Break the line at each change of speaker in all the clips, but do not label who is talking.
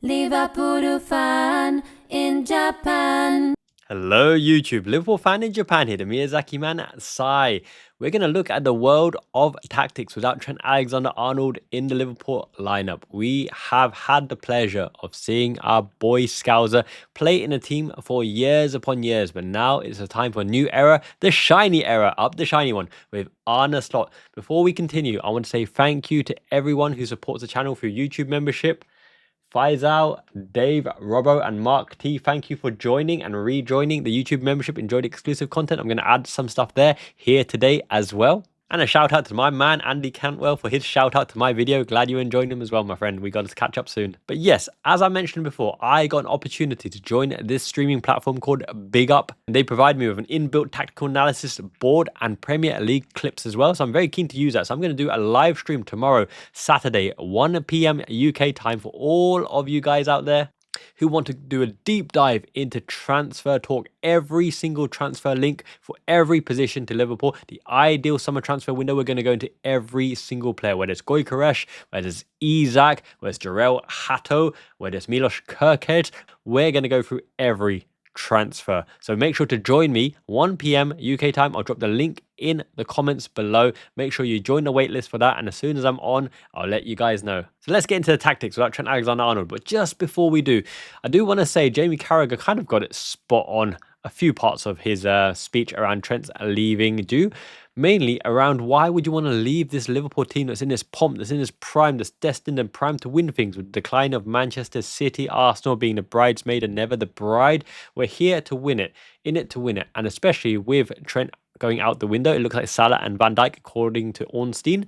Liverpool Fan in Japan.
Hello YouTube, Liverpool Fan in Japan here, the Miyazaki man Sai. We're going to look at the world of tactics without Trent Alexander Arnold in the Liverpool lineup. We have had the pleasure of seeing our boy Scouser play in a team for years upon years, but now it's a time for a new era, the shiny era, up the shiny one, with Arne Slot. Before we continue, I want to say thank you to everyone who supports the channel through YouTube membership. Faisal, Dave, Robbo, and Mark T, thank you for joining and rejoining the YouTube membership. Enjoyed exclusive content. I'm going to add some stuff there here today as well. And a shout out to my man, Andy Cantwell, for his shout out to my video. Glad you enjoyed him as well, my friend. We got to catch up soon. But yes, as I mentioned before, I got an opportunity to join this streaming platform called Big Up. And they provide me with an inbuilt tactical analysis board and Premier League clips as well. So I'm very keen to use that. So I'm going to do a live stream tomorrow, Saturday, 1 p.m. UK time, for all of you guys out there who want to do a deep dive into transfer talk, every single transfer link for every position to Liverpool, the ideal summer transfer window. We're going to go into every single player, whether it's Gyökeres, whether it's Isak, whether it's Jarell Hato, whether it's Milos Kerkez. We're going to go through every transfer. So make sure to join me 1 p.m. UK time. I'll drop the link in the comments below. Make sure you join the waitlist for that, and as soon as I'm on, I'll let you guys know. So let's get into the tactics without Trent Alexander Arnold. But just before we do, I do want to say Jamie Carragher kind of got it spot on a few parts of his speech around Trent's leaving due. Mainly around why would you want to leave this Liverpool team that's in this pomp, that's in this prime, that's destined and primed to win things, with the decline of Manchester City, Arsenal being the bridesmaid and never the bride. We're here to win it, in it to win it. And especially with Trent going out the window, it looks like Salah and Van Dijk, according to Ornstein,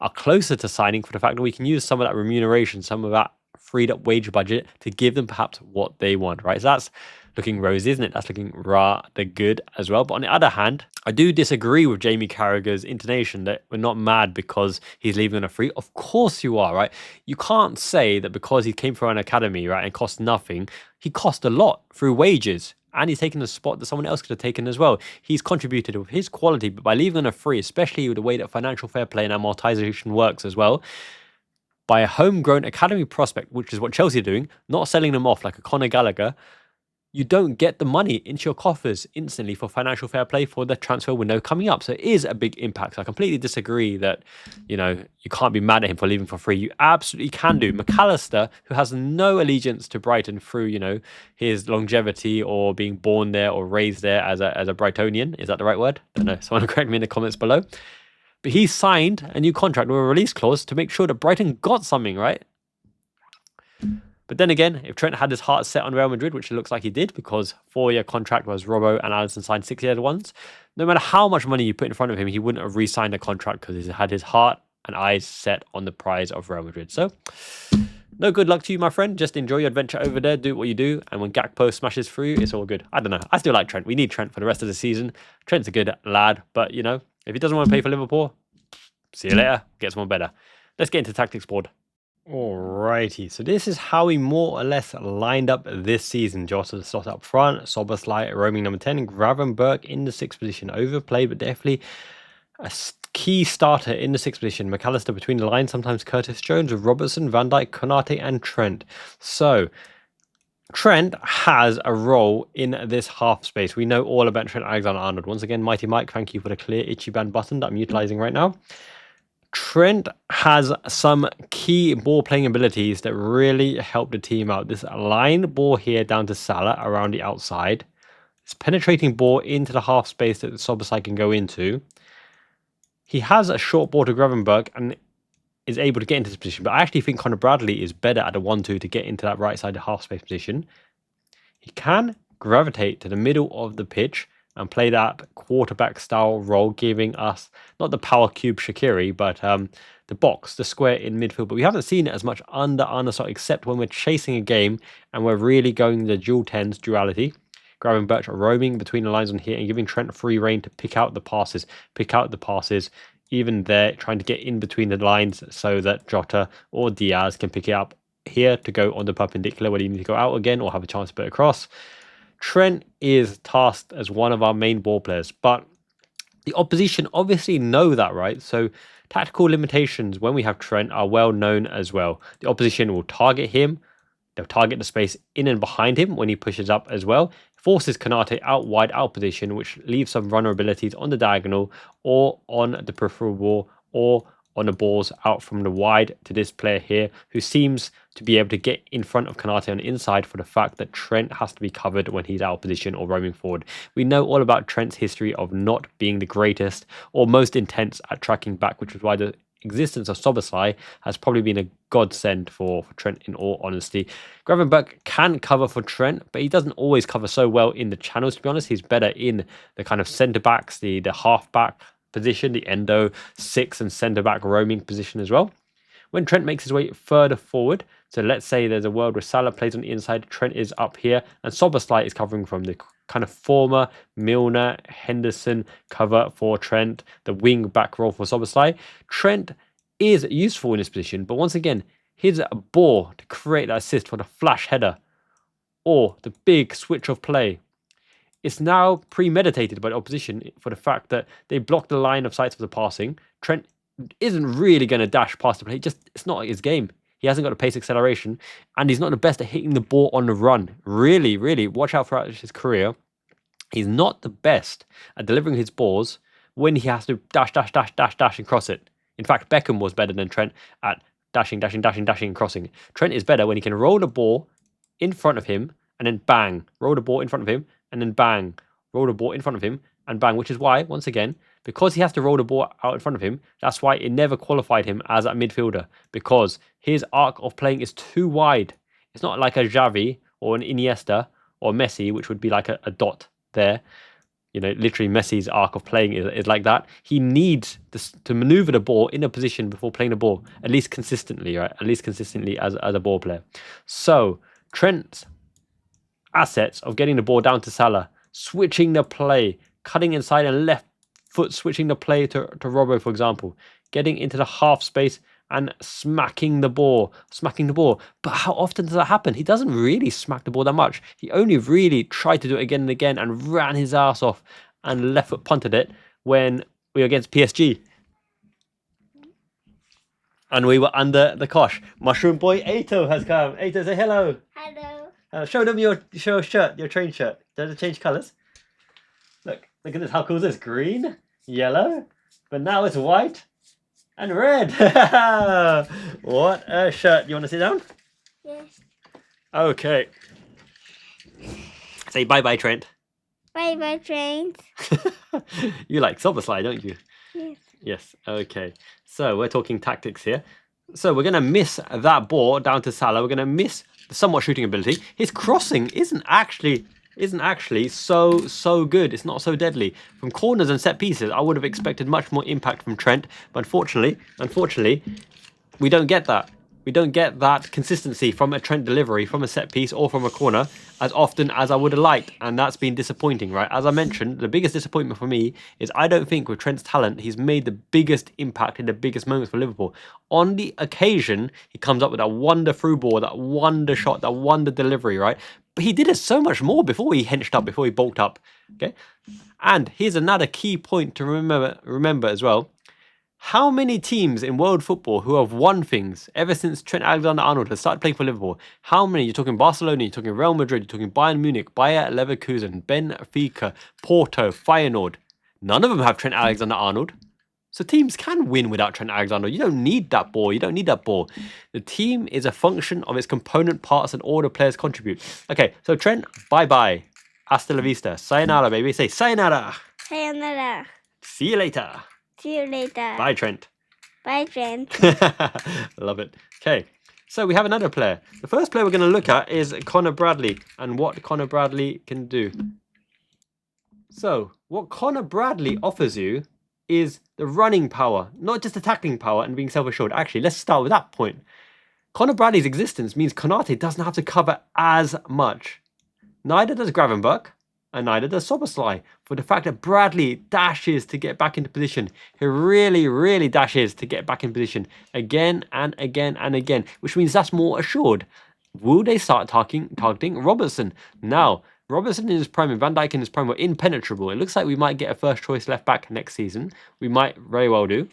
are closer to signing, for the fact that we can use some of that remuneration, some of that freed up wage budget to give them perhaps what they want, right? So that's looking rosy, isn't it? That's looking rather good as well. But on the other hand, I do disagree with Jamie Carragher's intonation that we're not mad because he's leaving on a free. Of course you are, right? You can't say that because he came from an academy, right, and cost nothing. He cost a lot through wages, and he's taken a spot that someone else could have taken as well. He's contributed with his quality, but by leaving on a free, especially with the way that financial fair play and amortization works as well, by a homegrown academy prospect, which is what Chelsea are doing, not selling them off like a Conor Gallagher, you don't get the money into your coffers instantly for financial fair play for the transfer window coming up. So it is a big impact. So I completely disagree that, you know, you can't be mad at him for leaving for free. You absolutely can do. McAllister, who has no allegiance to Brighton through, you know, his longevity or being born there or raised there as a Brightonian. Is that the right word? I don't know. Someone correct me in the comments below. But he signed a new contract with a release clause to make sure that Brighton got something, right? But then again, if Trent had his heart set on Real Madrid, which it looks like he did, because 4-year contract was Robbo and Alisson signed 6-year ones, no matter how much money you put in front of him, he wouldn't have re-signed a contract because he had his heart and eyes set on the prize of Real Madrid. So, no good luck to you, my friend. Just enjoy your adventure over there. Do what you do. And when Gakpo smashes through, it's all good. I don't know. I still like Trent. We need Trent for the rest of the season. Trent's a good lad. But, you know, if he doesn't want to play for Liverpool, see you later. Get someone better. Let's get into tactics board. Alrighty, so this is how we more or less lined up this season. Jota slot up front, Szoboszlai roaming number 10, Gravenberch in the 6th position, overplayed, but definitely a key starter in the 6th position. McAllister between the lines, sometimes Curtis Jones, Robertson, Van Dijk, Konate, and Trent. So Trent has a role in this half space. We know all about Trent Alexander Arnold. Once again, Mighty Mike, thank you for the clear itchy band button that I'm utilizing right now. Trent has some key ball playing abilities that really help the team out. This line ball here down to Salah around the outside. This penetrating ball into the half space that Szoboszlai can go into. He has a short ball to Gravenberch and is able to get into this position. But I actually think Conor Bradley is better at a 1-2 to get into that right side half space position. He can gravitate to the middle of the pitch and play that quarterback style role, giving us not the power cube Shaqiri, but the box, the square in midfield. But we haven't seen it as much under Arne Slot, except when we're chasing a game and we're really going the dual tens duality. Gravenberch roaming between the lines on here and giving Trent free reign to pick out the passes, even there, trying to get in between the lines so that Jota or Diaz can pick it up here to go on the perpendicular, whether you need to go out again or have a chance to put it across. Trent is tasked as one of our main ball players, but the opposition obviously know that, right? So tactical limitations when we have Trent are well known as well. The opposition will target him They'll target the space in and behind him when he pushes up as well. Forces Konate out wide, out position, which leaves some vulnerabilities on the diagonal or on the peripheral ball or on the balls out from the wide to this player here, who seems to be able to get in front of Konate on the inside for the fact that Trent has to be covered when he's out of position or roaming forward. We know all about Trent's history of not being the greatest or most intense at tracking back, which is why the existence of Szoboszlai has probably been a godsend for Trent, in all honesty. Gravenberch can cover for Trent, but he doesn't always cover so well in the channels, to be honest. He's better in the kind of centre-backs, the half-back position, the endo 6 and centre-back roaming position as well. When Trent makes his way further forward, so let's say there's a world where Salah plays on the inside, Trent is up here, and Szoboszlai is covering from the kind of former Milner, Henderson cover for Trent, the wing back role for Szoboszlai. Trent is useful in this position, but once again, here's a ball to create that assist for the flash header or the big switch of play. It's now premeditated by the opposition for the fact that they block the line of sight of the passing. Trent isn't really going to dash past the play. It's not his game. He hasn't got a pace acceleration, and he's not the best at hitting the ball on the run. Really, really, watch out throughout his career. He's not the best at delivering his balls when he has to dash, and cross it. In fact, Beckham was better than Trent at dashing, and crossing. Trent is better when he can roll the ball in front of him and then bang. Roll the ball in front of him and then bang. Roll the ball in front of him and bang, which is why, once again, because he has to roll the ball out in front of him, that's why it never qualified him as a midfielder, because his arc of playing is too wide. It's not like a Xavi or an Iniesta or Messi, which would be like a dot there. You know, literally Messi's arc of playing is like that. He needs to maneuver the ball in a position before playing the ball, at least consistently, right? At least consistently as a ball player. So Trent's assets of getting the ball down to Salah, switching the play, cutting inside and left foot, switching the play to Robbo, for example, getting into the half space and smacking the ball. But how often does that happen? He doesn't really smack the ball that much. He only really tried to do it again and again and ran his ass off and left foot punted it when we were against PSG. And we were under the cosh. Mushroom boy Ato has come. Ato, say hello.
Hello.
Show them your shirt, your train shirt. Does it change colours? Look at this. How cool is this? Green, yellow, but now it's white and red. What a shirt. You want to sit down?
Yes.
Okay. Say bye-bye, Trent.
Bye, Trent.
You like Szoboszlai, don't you?
Yes.
Yes. Okay. So we're talking tactics here. So we're going to miss that ball down to Salah. We're going to miss the somewhat shooting ability. His crossing isn't actually so good. It's not so deadly. From corners and set pieces, I would have expected much more impact from Trent. But unfortunately, we don't get that. We don't get that consistency from a Trent delivery, from a set piece or from a corner as often as I would have liked. And that's been disappointing, right? As I mentioned, the biggest disappointment for me is I don't think with Trent's talent, he's made the biggest impact in the biggest moments for Liverpool. On the occasion, he comes up with that wonder through ball, that wonder shot, that wonder delivery, right? But he did it so much more before he henched up, before he bulked up, okay? And here's another key point to remember as well. How many teams in world football who have won things ever since Trent Alexander Arnold has started playing for Liverpool? How many? You're talking Barcelona, you're talking Real Madrid, you're talking Bayern Munich, Bayer Leverkusen, Benfica, Porto, Feyenoord. None of them have Trent Alexander Arnold. So teams can win without Trent Alexander. You don't need that ball. The team is a function of its component parts and all the players contribute. Okay, so Trent, bye-bye. Hasta la vista. Sayonara, baby. Say sayonara.
Sayonara.
See you later.
See you later.
Bye, Trent.
Bye, Trent.
Love it. Okay, so we have another player. The first player we're going to look at is Conor Bradley and what Conor Bradley can do. So, what Conor Bradley offers you is the running power, not just the tackling power and being self-assured. Actually, let's start with that point. Conor Bradley's existence means Konate doesn't have to cover as much. Neither does Gravenberch, and neither does Szoboszlai, for the fact that Bradley dashes to get back into position. He really, really dashes to get back in position again and again and again, which means that's more assured. Will they start targeting Robertson? Now, Robertson in his prime and Van Dijk in his prime were impenetrable. It looks like we might get a first choice left back next season. We might very well do.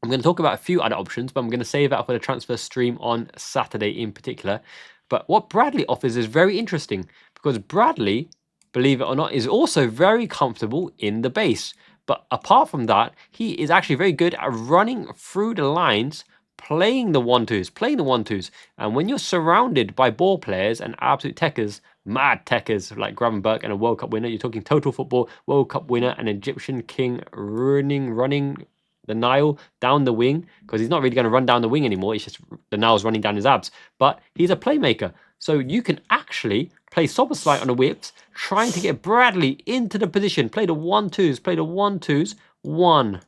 I'm going to talk about a few other options, but I'm going to save that for the transfer stream on Saturday in particular. But what Bradley offers is very interesting because Bradley, believe it or not, is also very comfortable in the base. But apart from that, he is actually very good at running through the lines, playing the 1-2s. And when you're surrounded by ball players and absolute techers, mad techers like Gravenberch and a World Cup winner, you're talking total football, World Cup winner, an Egyptian king running the Nile down the wing, because he's not really going to run down the wing anymore. It's just the Nile's running down his abs. But he's a playmaker. So you can actually play Soberslide on the whips, trying to get Bradley into the position. Play the 1-2s. 1,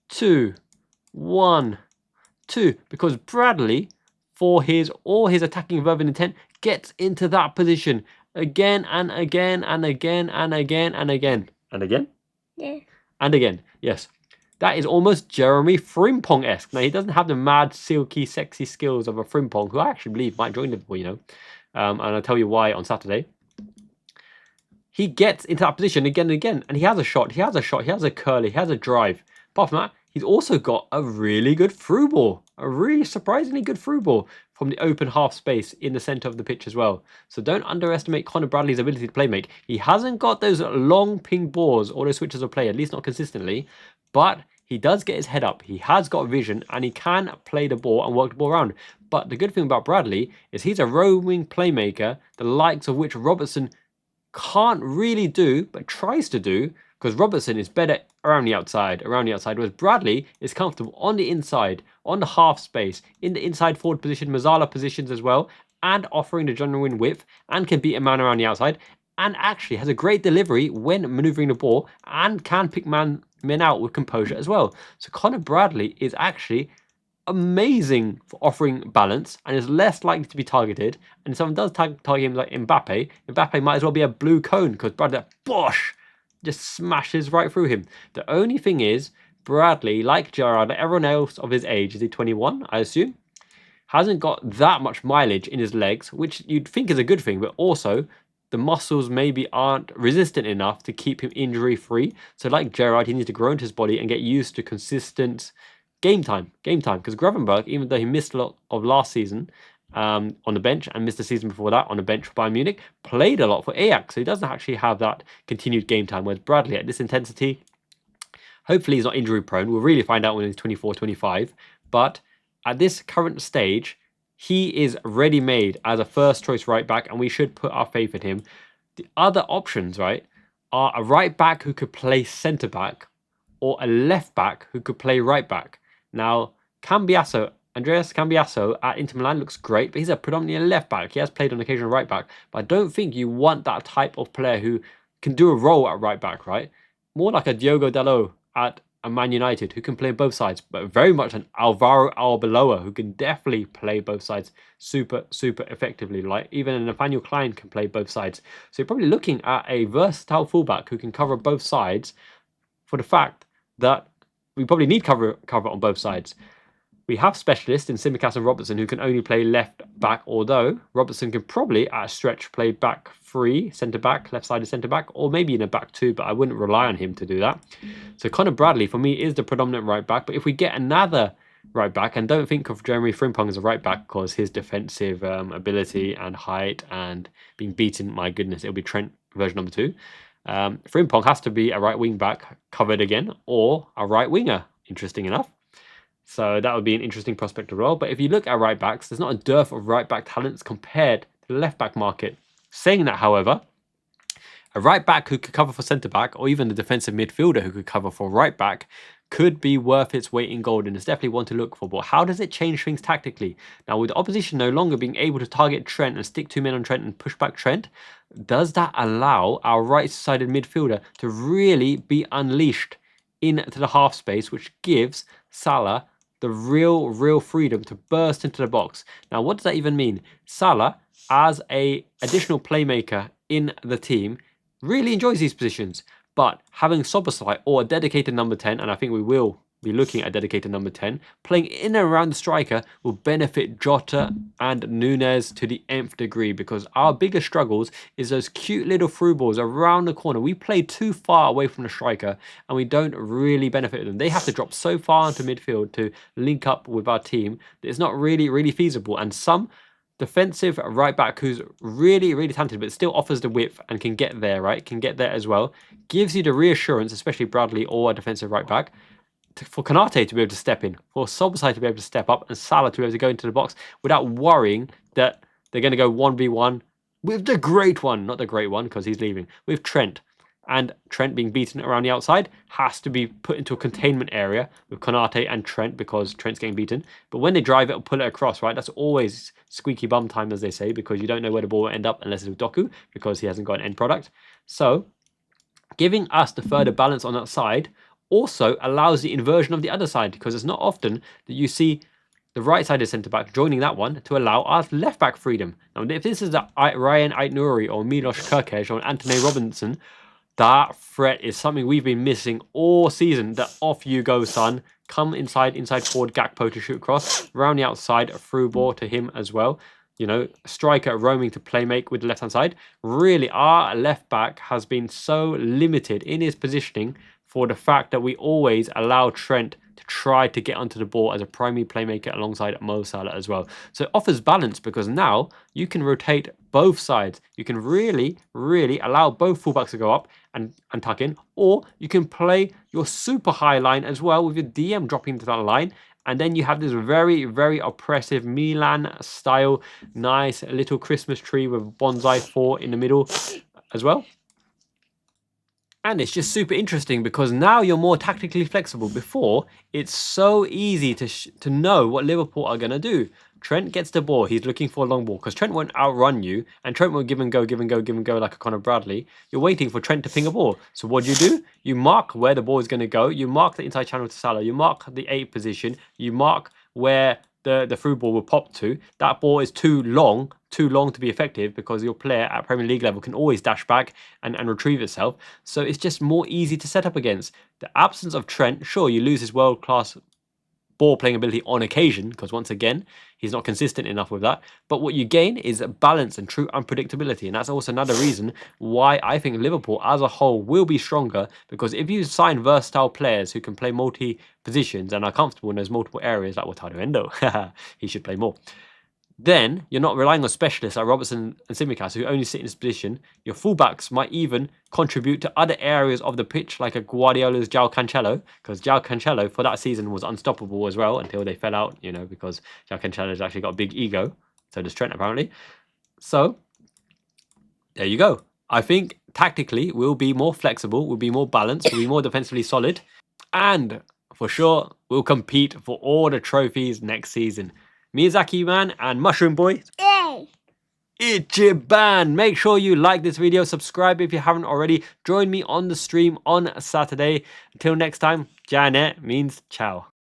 2, 1, 2. Because Bradley, for all his attacking verve and intent, gets into that position again and again and again and again and again. And again?
Yeah.
And again, yes. That is almost Jeremy Frimpong-esque. Now, he doesn't have the mad, silky, sexy skills of a Frimpong, who I actually believe might join Liverpool, you know. And I'll tell you why on Saturday. He gets into that position again and again, and he has a shot, he has a curly, he has a drive. Apart from that, he's also got a really good through ball, a really surprisingly good through ball from the open half space in the centre of the pitch as well. So don't underestimate Conor Bradley's ability to play make. He hasn't got those long ping balls or those switches of play, at least not consistently, but he does get his head up, he has got vision, and he can play the ball and work the ball around. But the good thing about Bradley is he's a roaming playmaker, the likes of which Robertson can't really do, but tries to do, because Robertson is better around the outside, whereas Bradley is comfortable on the inside, on the half space, in the inside forward position, Mazzala positions as well, and offering the genuine width, and can beat a man around the outside, and actually has a great delivery when manoeuvring the ball, and can pick men out with composure as well. So Conor Bradley is actually amazing for offering balance and is less likely to be targeted. And if someone does target him like Mbappe might as well be a blue cone, because Bradley, bosh, just smashes right through him. The only thing is, Bradley, like Gerrard, like everyone else of his age, is he 21, I assume, hasn't got that much mileage in his legs, which you'd think is a good thing, but also the muscles maybe aren't resistant enough to keep him injury free. So like Gerrard, he needs to grow into his body and get used to consistent game time, because Gravenberch, even though he missed a lot of last season on the bench and missed the season before that on the bench for Bayern Munich, played a lot for Ajax, so he doesn't actually have that continued game time, whereas Bradley at this intensity, hopefully he's not injury prone. We'll really find out when he's 24, 25, but at this current stage, he is ready-made as a first choice right back, and we should put our faith in him. The other options, right, are a right back who could play centre back, or a left back who could play right back. Now, Andreas Cambiasso at Inter Milan looks great, but he's a predominantly a left back. He has played on occasion right back, but I don't think you want that type of player who can do a role at right back, right? More like a Diogo Dalot at a Man United who can play both sides, but very much an Alvaro Arbeloa who can definitely play both sides super effectively. Like even a Nathaniel Klein can play both sides. So you're probably looking at a versatile fullback who can cover both sides, for the fact that we probably need cover on both sides. We have specialists in Tsimikas and Robertson who can only play left back, although Robertson can probably at a stretch play back three, centre back, left-sided centre back, or maybe in a back two, but I wouldn't rely on him to do that. So Conor Bradley for me is the predominant right back, but if we get another right back, and don't think of Jeremy Frimpong as a right back because his defensive ability and height and being beaten, my goodness, it'll be Trent version number 2. Frimpong has to be a right wing back covered again, or a right winger, interesting enough. So that would be an interesting prospect as well. But if you look at right backs, there's not a dearth of right back talents compared to the left back market. Saying that, however, a right back who could cover for centre back, or even a defensive midfielder who could cover for right back, could be worth its weight in gold, and it's definitely one to look for. But how does it change things tactically? Now, with the opposition no longer being able to target Trent and stick 2 men on Trent and push back Trent, does that allow our right-sided midfielder to really be unleashed into the half space, which gives Salah the real freedom to burst into the box? Now, what does that even mean? Salah, as a additional playmaker in the team, really enjoys these positions, but having Soberslide or a dedicated number 10, and I think we will be looking at a dedicated number 10, playing in and around the striker will benefit Jota and Nunez to the nth degree, because our biggest struggles is those cute little through balls around the corner. We play too far away from the striker and we don't really benefit them. They have to drop so far into midfield to link up with our team that it's not really feasible, and some defensive right back who's really, really talented, but still offers the width and can get there, right? Can get there as well. Gives you the reassurance, especially Bradley or a defensive right back, for Konate to be able to step in, for Szoboszlai to be able to step up, and Salah to be able to go into the box without worrying that they're going to go 1v1 with the great one, not the great one because he's leaving, with Trent. And Trent being beaten around the outside has to be put into a containment area with Konate and Trent because Trent's getting beaten. But when they drive it or pull it across, right, that's always squeaky bum time, as they say, because you don't know where the ball will end up unless it's with Doku because he hasn't got an end product. So giving us the further balance on that side also allows the inversion of the other side, because it's not often that you see the right sided centre back joining that one to allow our left back freedom. Now, if this is Ryan Aït-Nouri or Milos Kerkez or Anthony Robinson, that threat is something we've been missing all season. That off you go, son. Come inside forward, Gakpo to shoot across, round the outside, a through ball to him as well. You know, striker roaming to play make with the left hand side. Really, our left back has been so limited in his positioning for the fact that we always allow Trent to try to get onto the ball as a primary playmaker alongside Mo Salah as well. So it offers balance because now you can rotate both sides. You can really, really allow both fullbacks to go up and tuck in, or you can play your super high line as well with your DM dropping into that line. And then you have this very, very oppressive Milan style, nice little Christmas tree with bonsai fort in the middle as well. And it's just super interesting because now you're more tactically flexible. Before, it's so easy to know what Liverpool are going to do. Trent gets the ball. He's looking for a long ball because Trent won't outrun you and Trent won't give and go like a Conor Bradley. You're waiting for Trent to ping a ball. So what do? You mark where the ball is going to go. You mark the inside channel to Salah. You mark the 8 position. You mark where the through ball will pop to. That ball is too long to be effective because your player at Premier League level can always dash back and retrieve itself. So it's just more easy to set up against. The absence of Trent, sure, you lose his world-class ball playing ability on occasion because once again he's not consistent enough with that, but what you gain is balance and true unpredictability. And that's also another reason why I think Liverpool as a whole will be stronger, because if you sign versatile players who can play multi positions and are comfortable in those multiple areas, like Wataru Endo, he should play more, then you're not relying on specialists like Robertson and Tsimikas who only sit in this position. Your fullbacks might even contribute to other areas of the pitch, like a Guardiola's João Cancelo, because João Cancelo for that season was unstoppable as well until they fell out, you know, because João Cancelo's actually got a big ego. So does Trent apparently. So there you go. I think tactically we'll be more flexible, we'll be more balanced, we'll be more defensively solid, and for sure we'll compete for all the trophies next season. Miyazaki man and Mushroom Boy,
Yay!
Ichiban! Make sure you like this video, subscribe if you haven't already. Join me on the stream on Saturday. Until next time, Janet means ciao.